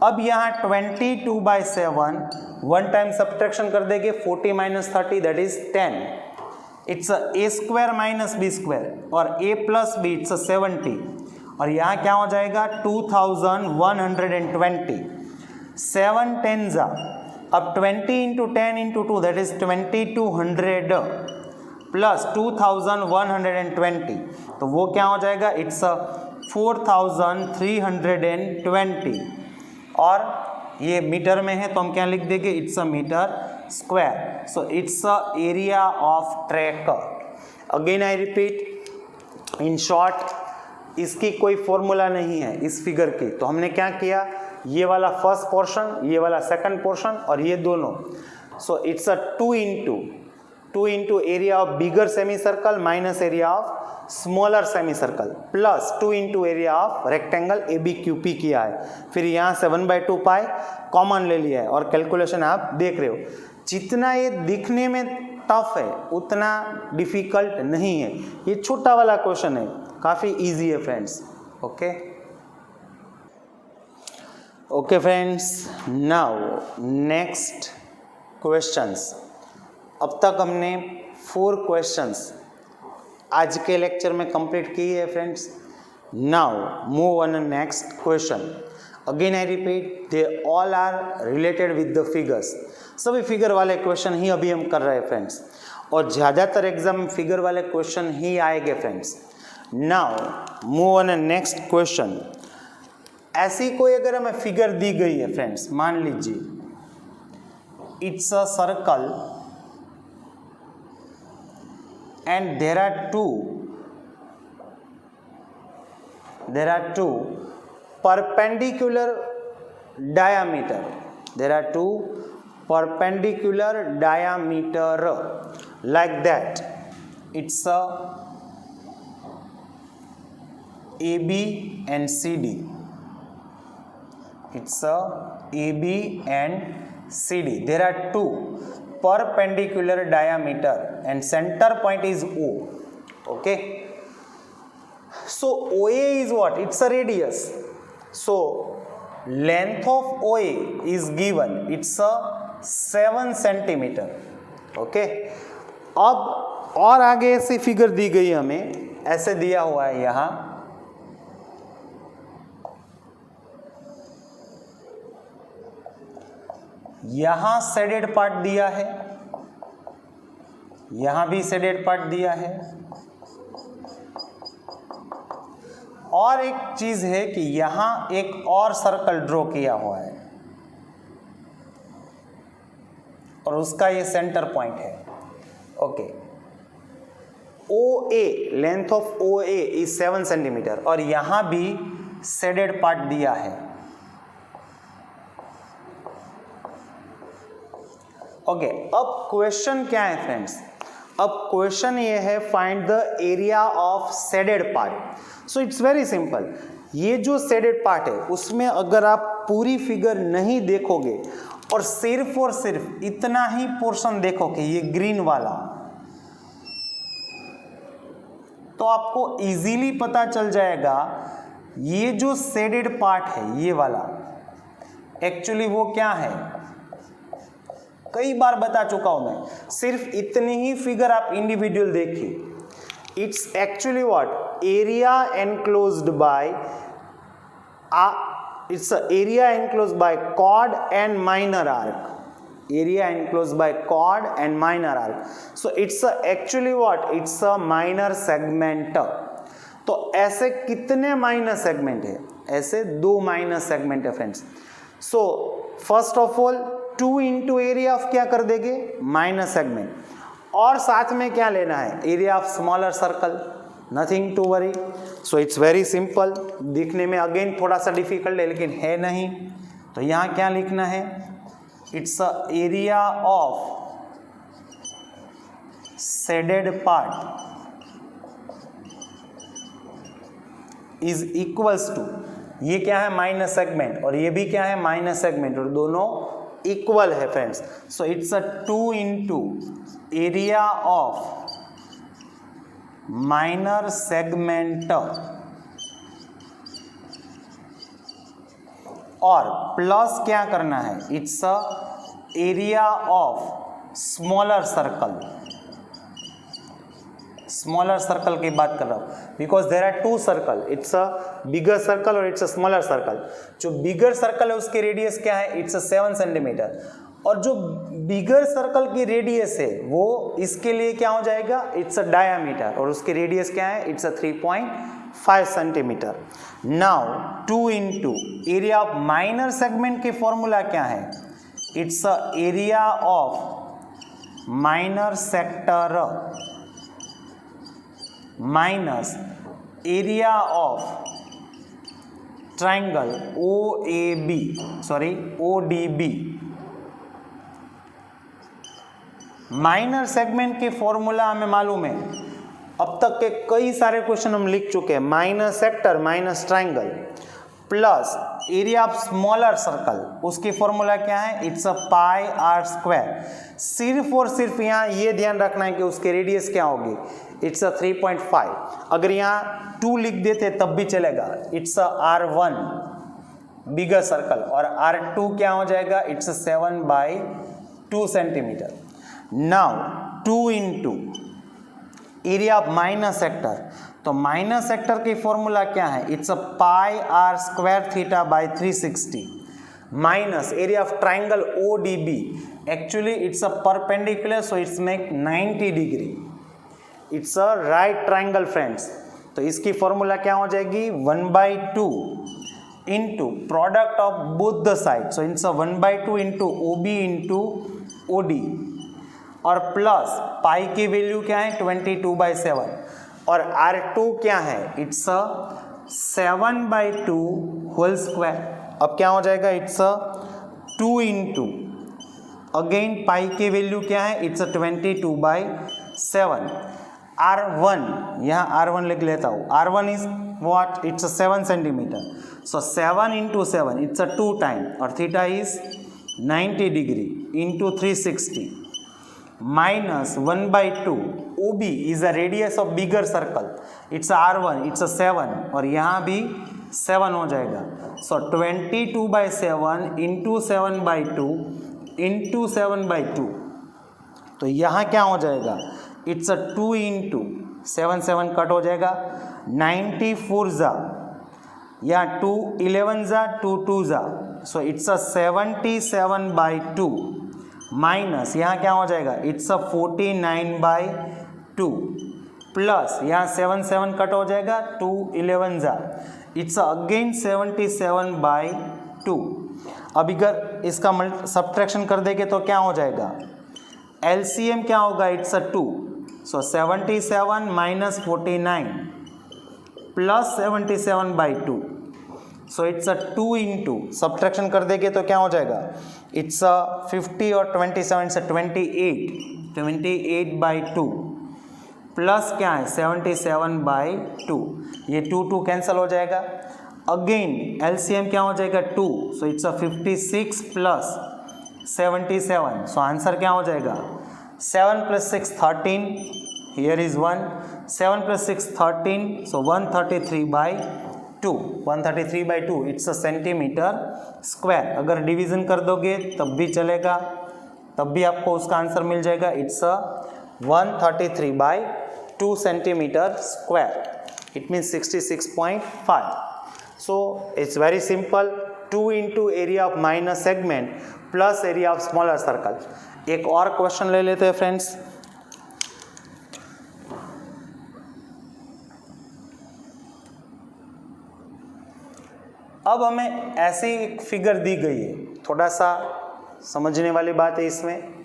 [SPEAKER 1] अब यहाँ 22/7 वन टाइम सब्ट्रैक्शन कर देंगे, 40 minus 30 that is 10। It's a square minus b square और a प्लस b इट्स 70 और यहाँ क्या हो जाएगा? 2120। 7 10 जा, अब 20 into 10 into 2 that is 2200 plus 2120, तो वो क्या हो जाएगा? इट्स 4320 और ये मीटर में है तो हम क्या लिख देंगे? It's a metre square. So it's a area of track. Again I repeat, in short इसकी कोई फॉर्मूला नहीं है इस फिगर की, तो हमने क्या किया? ये वाला फर्स्ट पोर्शन, ये वाला सेकंड पोर्शन और ये दोनों। So it's 2 into area of bigger semicircle minus area of smaller semi circle plus 2 into area of rectangle ABQP किया है। फिर यहाँ से 1/2 पाई कॉमन ले लिया है और कैलकुलेशन आप देख रहे हो। जितना ये दिखने में टफ है उतना डिफिकल्ट नहीं है। ये छोटा वाला क्वेश्चन है, काफ़ी इजी है friends. Okay friends, now next questions. अब तक हमने 4 क्वेश्चंस आज के लेक्चर में कंप्लीट किए है friends. Now move on next question. Again I repeat, they all are related with the figures. सभी फिगर वाले क्वेश्चन ही अभी हम कर रहे हैं फ्रेंड्स, और ज़्यादातर एग्जाम में फिगर वाले क्वेश्चन ही आएंगे friends. Now move on next question. ऐसी कोई अगर हमें फिगर दी गई है फ्रेंड्स, मान लीजिए it's a circle and there are two perpendicular diameter. There are 2 perpendicular diameter like that. It's a AB and CD. It's a AB and CD. There are 2 perpendicular diameter and center point is O. Okay, so OA is what? It's a radius. So length of OA is given, it's a 7 centimeter. Okay, अब और आगे ऐसी फिगर दी गई हमें, ऐसे दिया हुआ है यहाँ, यहां शेडेड पार्ट दिया है, यहां भी शेडेड पार्ट दिया है, और एक चीज है कि यहां एक और सर्कल ड्रॉ किया हुआ है और उसका ये सेंटर पॉइंट है। Okay, OA, length of OA is 7 centimetre और यहां भी शेडेड पार्ट दिया है। ओके, अब क्वेश्चन क्या है फ्रेंड्स? अब क्वेश्चन ये है find the area of shaded part. So it's very simple. ये जो शेडेड पार्ट है उसमें अगर आप पूरी फिगर नहीं देखोगे और सिर्फ इतना ही पोर्शन देखो कि ये ग्रीन वाला, तो आपको इजीली पता चल जाएगा ये जो शेडेड पार्ट है ये वाला एक्चुअली वो क्या है। कई बार बता चुका हूं मैं, सिर्फ इतनी ही फिगर आप इंडिविजुअल देखिए। It's actually what, area enclosed bye it's a area enclosed by chord and minor arc. Area enclosed by chord and minor arc. So it's a actually what? It's a minor segment. तो ऐसे कितने माइनर सेगमेंट है? ऐसे 2 माइनर सेगमेंट है friends. So first of all 2 into area of क्या कर देंगे? माइनर सेगमेंट, और साथ में क्या लेना है? Area of smaller circle. Nothing to worry. So it's very simple. दिखने में अगेन थोड़ा सा डिफिकल्ट है लेकिन है नहीं, तो यहाँ क्या लिखना है? It's a area of shaded part is equals to, ये क्या है? माइनर सेगमेंट, और ये भी क्या है? माइनर सेगमेंट, और दोनों इक्वल है friends. So it's a 2 into area of minor segment और प्लस क्या करना है? It's a area of smaller circle. Smaller circle की बात कर रहा हूं because there are 2 circle, it's a bigger circle और इट्स अ स्मॉलर सर्कल। जो बिगर सर्कल है उसकी रेडियस क्या है? इट्स अ 7 सेंटीमीटर, और जो बिगर सर्कल की रेडियस है वो इसके लिए क्या हो जाएगा? इट्स अ डायामीटर, और उसकी रेडियस क्या है? It's a 3.5 centimetre. Now 2 into area of minor segment के फॉर्मूला क्या है? It's a area of minor sector minus area of triangle ODB। Minor segment के फॉर्मूला हमें मालूम है, अब तक के कई सारे क्वेश्चन हम लिख चुके हैं। Minor sector minus triangle plus area of smaller circle, उसकी फॉर्मूला क्या है? It's a pi r square. सिर्फ और सिर्फ यहाँ ये ध्यान रखना है कि उसकी रेडियस क्या होगी? It's a 3.5। अगर यहाँ 2 लिख देते तब भी चलेगा। It's a R1 bigger circle, और R2 क्या हो जाएगा? It's a 7/2 centimetre. Now 2 into area of minor sector, तो माइनर सेक्टर की फॉर्मूला क्या है? It's a pi r square theta by 360 minus area of triangle ODB। Actually it's a perpendicular, so it's make 90 degree. It's a right triangle friends, तो इसकी फॉर्मूला क्या हो जाएगी? 1/2 into product of both the side, so it's a 1/2 into OB into OD, और प्लस पाई की वैल्यू क्या है? 22/7, और R2 क्या है? It's a 7/2 whole square. अब क्या हो जाएगा? It's a 2 into again pi की वैल्यू क्या है? It's a 22/7। R1, यहाँ R1 लिख लेता हूँ। R1 is what? It's a 7 centimetre, so 7 into 7 it's a 2 time, और theta is 90 degree into 360 minus 1/2 OB is a radius of bigger circle, it's R1, it's a 7, और यहाँ भी 7 हो जाएगा। so 22/7 into 7/2 into 7/2, तो यहाँ क्या हो जाएगा? it's a 2 into 7 कट हो जाएगा, 94 जा, या 2 11 जा, 2 2 जा, so it's a 77/2 माइनस यहाँ क्या हो जाएगा? इट्स अ 49/2 प्लस यहाँ 7 कट हो जाएगा, 2 11 जा, इट्स अगेन 77/2। अब अगर इसका सब्ट्रैक्शन कर देंगे तो क्या हो जाएगा? LCM क्या होगा? It's a 2, so 77 minus 49 plus 77/2, so it's a 2 into subtraction कर देंगे तो क्या हो जाएगा? इट्स अ 50 और 27 से 28/2 प्लस क्या है? 77/2, ये 2 कैंसिल हो जाएगा। अगेन LCM क्या हो जाएगा? 2, सो it's a 56 plus 77. So answer क्या हो जाएगा 7 + 6 13. Here is 1. 7 + 6 13. So 133/2. 133/2 it's a centimetre square. अगर डिवीजन कर दोगे तब भी चलेगा, तब भी आपको उसका आंसर मिल जाएगा. It's a 133/2 centimetre square. It means 66.5. So it's very simple. 2 × area of minor segment plus area of smaller circle. एक और क्वेश्चन ले लेते हैं फ्रेंड्स. अब हमें ऐसी एक फिगर दी गई है, थोड़ा सा समझने वाली बात है इसमें.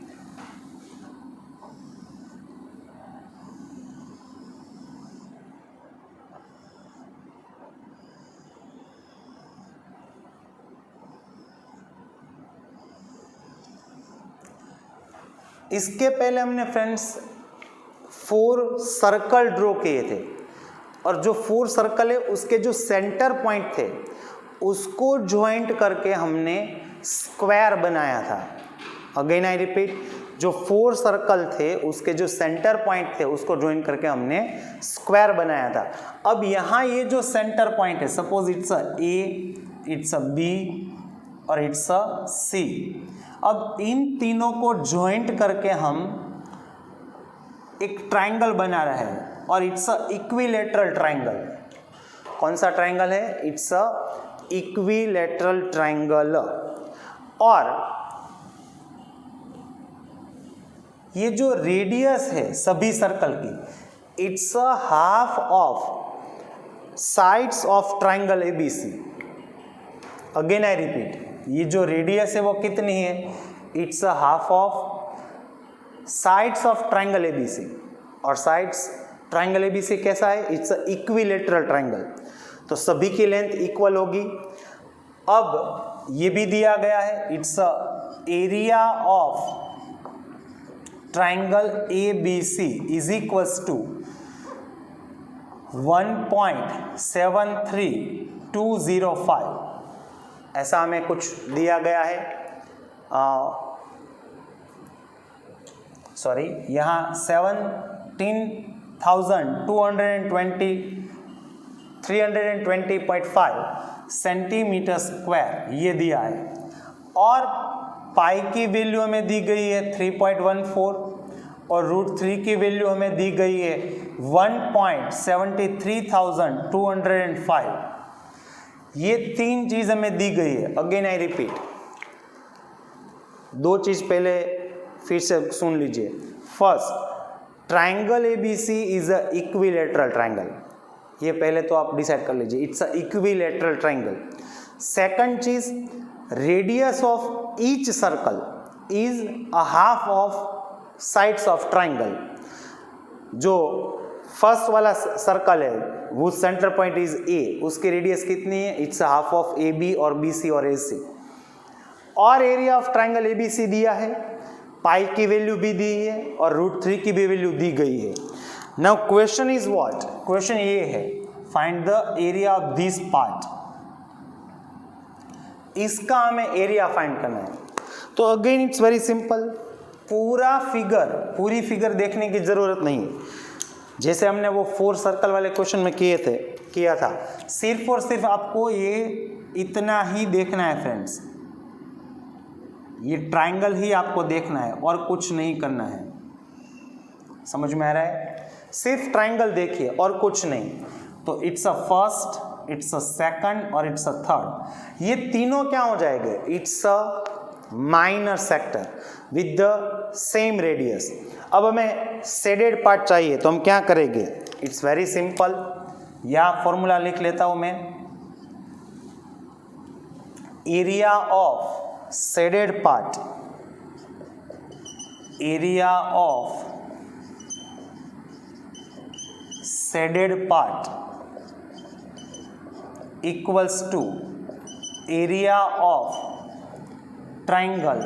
[SPEAKER 1] इसके पहले हमने फ्रेंड्स 4 सर्कल ड्रॉ किए थे, और जो 4 सर्कल है उसके जो सेंटर पॉइंट थे उसको ज्वाइंट करके हमने स्क्वायर बनाया था. अगेन आई रिपीट, जो 4 सर्कल थे उसके जो सेंटर पॉइंट थे उसको ज्वाइंट करके हमने स्क्वायर बनाया था. अब यहाँ ये जो सेंटर पॉइंट है, suppose it's a A, it's a B और इट्स अ सी. अब इन तीनों को ज्वाइंट करके हम एक ट्राइंगल बना रहे हैं, और इट्स अ इक्विलेटरल ट्राइंगल. कौन सा ट्राइंगल है? It's a equilateral triangle. और ये जो रेडियस है सभी सर्कल की, it's a half of sides of triangle ABC. Again I repeat, ये जो रेडियस है वो कितनी है? It's a half of sides of triangle ABC. और साइड्स ट्राइंगल एबीसी कैसा है? It's a equilateral triangle. तो सभी की लेंथ इक्वल होगी. अब ये भी दिया गया है, it's a area of triangle ABC is equals to 1.73205. ऐसा हमें कुछ दिया गया है. सॉरी, यहाँ 320.5 सेंटीमीटर स्क्वायर ये दिया है. और पाई की वैल्यू हमें दी गई है 3.14, और √3 की वैल्यू हमें दी गई है 1.73,205. ये 3 चीज हमें दी गई है. अगेन आई रिपीट, 2 चीज पहले फिर से सुन लीजिए. First, triangle ABC is a equilateral triangle. ये पहले तो आप डिसाइड कर लीजिए, it's a equilateral triangle. Second चीज, radius of each circle is a half of sides of triangle. जो फर्स्ट वाला सर्कल है वो सेंटर पॉइंट इज ए, उसकी रेडियस कितनी है? It's a half of AB और BC और AC. और एरिया ऑफ ट्राइंगल ABC दिया है, पाई की वैल्यू भी दी है, और √3 की भी वैल्यू दी गई है. Now question is what? Question ये है, find the area of this part. इसका हमें एरिया फाइंड करना है. तो अगेन इट्स वेरी सिंपल. पूरी फिगर देखने की जरूरत नहीं. जैसे हमने वो 4 सर्कल वाले क्वेश्चन में किया था, सिर्फ और सिर्फ आपको ये इतना ही देखना है फ्रेंड्स. ये ट्राइंगल ही आपको देखना है और कुछ नहीं करना है. समझ में आ रहा है? सिर्फ ट्राइंगल देखिए और कुछ नहीं. तो it's a first, it's a second और इट्स अ थर्ड. ये तीनों क्या हो जाएंगे? It's a minor sector with the same radius. अब हमें शेडेड पार्ट चाहिए, तो हम क्या करेंगे? It's very simple. यह फॉर्मूला लिख लेता हूं मैं. Area of shaded part, area of shaded part equals to area of triangle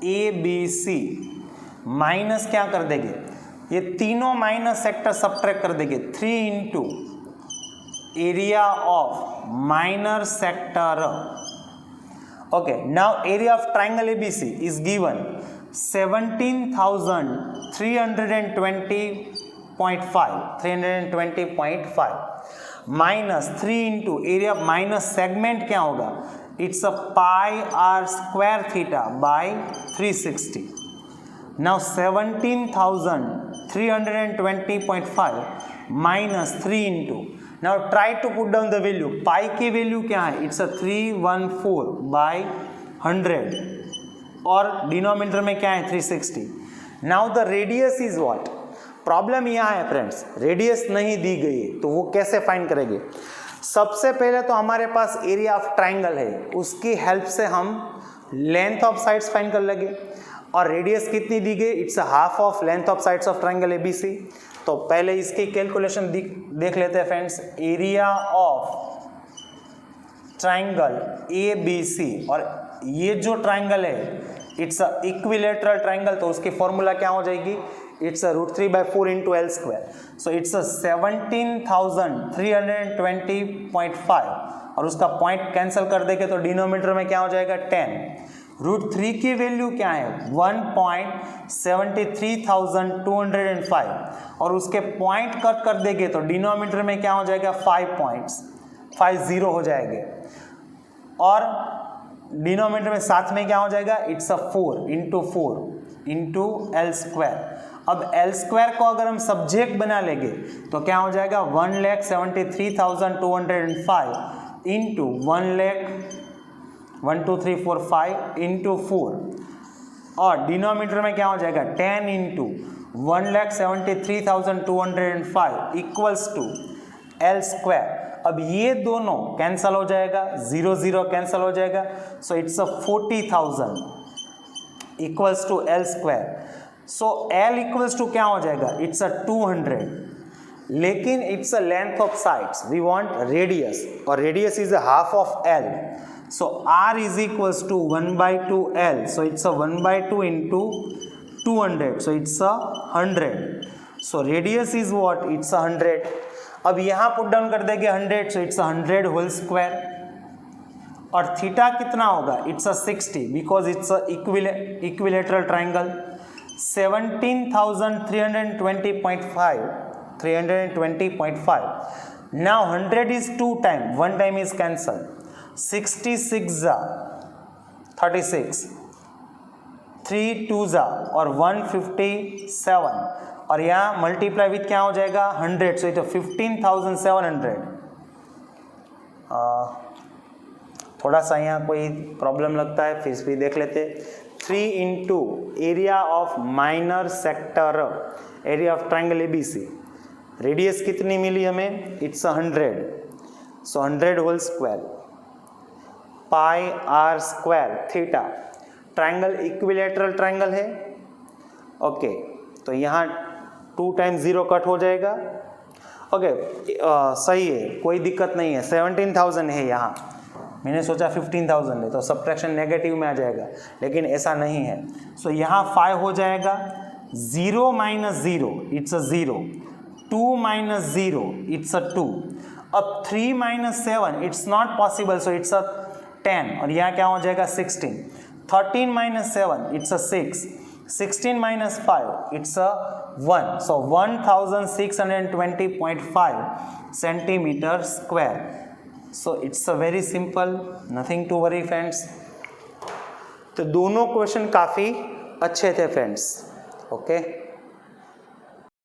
[SPEAKER 1] ABC minus क्या कर देंगे? ये तीनों माइनस सेक्टर सबट्रैक्ट कर देंगे. 3 into area of minor sector. Okay, now area of triangle ABC is given 320.5 minus 3 into area minus segment क्या होगा, it's a pi r square theta by 360. Now 17,320.5 minus 3 into, now try to put down the value. Pi की वैल्यू क्या है, it's a 314 by 100 और डिनोमिनेटर में क्या है 360. Now the radius is what? Problem यहाँ है फ्रेंड्स, रेडियस नहीं दी गई है तो वो कैसे फाइंड करेंगे. सबसे पहले तो हमारे पास एरिया ऑफ ट्राइंगल है, उसकी हेल्प से हम लेंथ ऑफ साइड्स फाइंड कर लेंगे. और रेडियस कितनी दी गई, it's half of length of sides of triangle ABC. तो पहले इसकी कैलकुलेशन देख लेते हैं friends. Area of triangle ABC, और ये जो ट्राइंगल है इट्स अ इक्विलेटरल ट्राइंगल, तो उसकी फॉर्मूला क्या हो जाएगी, it's a √3/4 into L square. So it's a 17,320.5 और उसका पॉइंट कैंसिल कर देंगे तो डिनोमिनेटर में क्या हो जाएगा 10. √3 की वैल्यू क्या है 1.73,205 और उसके पॉइंट कट कर देंगे तो डिनोमिनेटर में क्या हो जाएगा 5.50 हो जाएंगे और डिनोमिनेटर में साथ में क्या हो जाएगा, it's a 4 into L square. अब L स्क्वायर को अगर हम सब्जेक्ट बना लेंगे तो क्या हो जाएगा 1,73,205 इंटू 1,1,2,3,4,5 इंटू 4 और डिनोमिनेटर में क्या हो जाएगा 10 into 1,73,205 equals to L square. अब ये दोनों कैंसल हो जाएगा, 0 0 कैंसल हो जाएगा, so it's a 40,000 equals to L square. So L equals to क्या हो जाएगा, इट्स अ 200, लेकिन it's a length of sides, we want radius और radius is a half of L. So R is equals to 1/2 L, so it's a 1/2 into 200, so it's a 100. So radius is what, it's a 100. अब यहाँ पुट डाउन कर देंगे 100, सो इट्स अ 100 होल स्क्वायर और थीटा कितना होगा, it's a 60 because it's a equilateral triangle. 17,320.5. Now 100 is 2 times, 1 time is cancelled. 66 36, 3 2 और 157 और यहाँ मल्टीप्लाई विथ क्या हो जाएगा 100, सो इट 15,700. थोड़ा सा यहाँ कोई प्रॉब्लम लगता है, फिर भी देख लेते. 3 into area of minor sector, area of triangle ABC, radius कितनी मिली हमें, it's 100, so 100 whole square pi r square theta. Triangle equilateral triangle है, ओके. तो यहाँ 2 टाइम्स 0 कट हो जाएगा, ओके. सही है, कोई दिक्कत नहीं है. 17,000 है यहाँ, मैंने सोचा 15,000 है तो सब्ट्रैक्शन नेगेटिव में आ जाएगा, लेकिन ऐसा नहीं है. सो यहाँ 5 हो जाएगा, 0 minus 0 it's a 0, 2 minus 0 it's a 2. अब 3 minus 7 it's not possible, so it's a 10 और यहाँ क्या हो जाएगा 16. 13 minus 7 it's a 6, 16 minus 5 it's a 1, so 1,620.5 centimetre square. So it's a very simple, nothing to worry friends. तो दोनों क्वेश्चन काफ़ी अच्छे थे फ्रेंड्स, ओके.